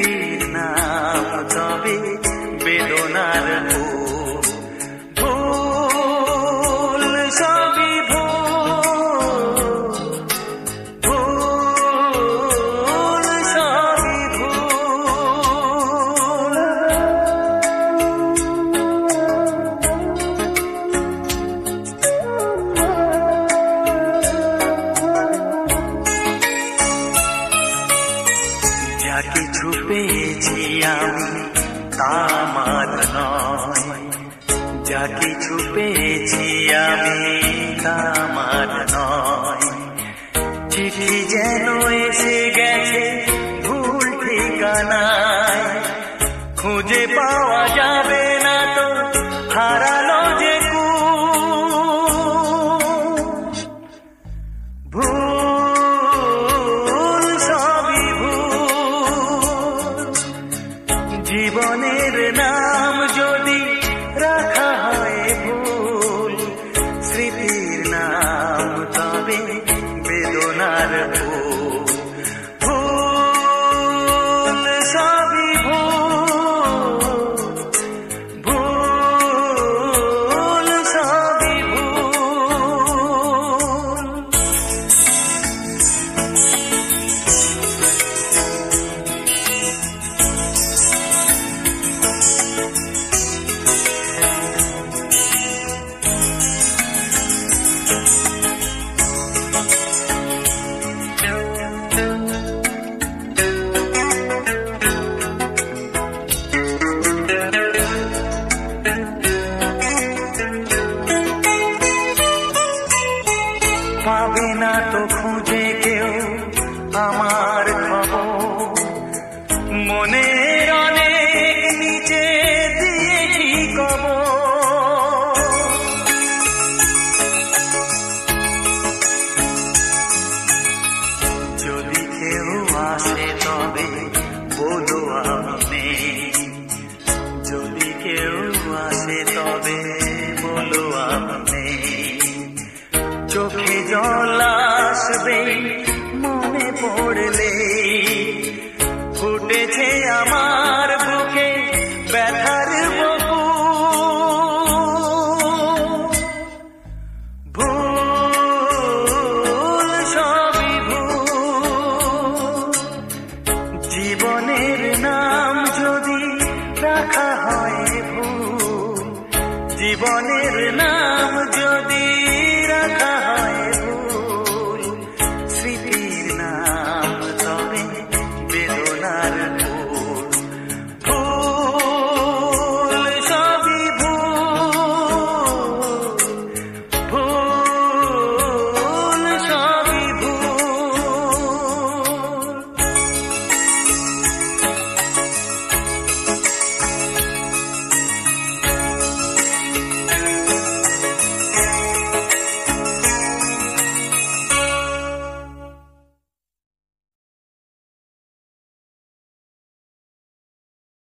স্মৃতির নাম তবে বেদনার ভুল, ভুল সবই ভুল, ভুল সবই ভুল। যা কিছু পেয়েছি আমি তা আমার নয়, যা কিছু পেয়েছি আমি তা আমার নয়। চিঠি যেন এসে গেছে ভুল ঠিকানায়, খুঁজে পাওয়া যাবে না তো হারালো যে ভুল সবই ভুল। জীবনের নাম যদি রাখা হয় ভুল, স্মৃতির নাম তবে বেদনার ভুল, ভুল সবই ভুল, ভুল সবই ভুল। পাবে না তো খুঁজে কেউ আমার খবর, মনের অনেক নিচে দিয়েছি কবর। যদি কেউ আসে তবে বলো আমি নেই, যদি কেউ আসে তবে বলো আমি নেই। চোখে জল আসবে মনে পড়লে, ফুটেছে আমার বুকে ব্যথার বকুল, ভুল সবই ভুল। জীবনের নাম যদি রাখা হয় ভুল, জীবনের নাম